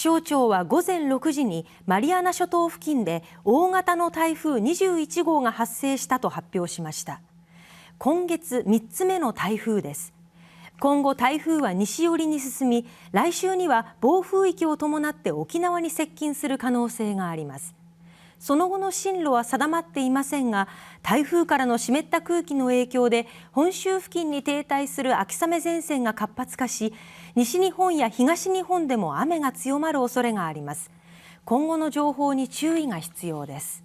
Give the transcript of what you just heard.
気象庁は午前6時にマリアナ諸島付近で大型の台風21号が発生したと発表しました。今月3つ目の台風です。今後台風は西寄りに進み、来週には暴風域を伴って沖縄に接近する可能性があります。その後の進路は定まっていませんが、台風からの湿った空気の影響で本州付近に停滞する秋雨前線が活発化し、西日本や東日本でも雨が強まる恐れがあります。今後の情報に注意が必要です。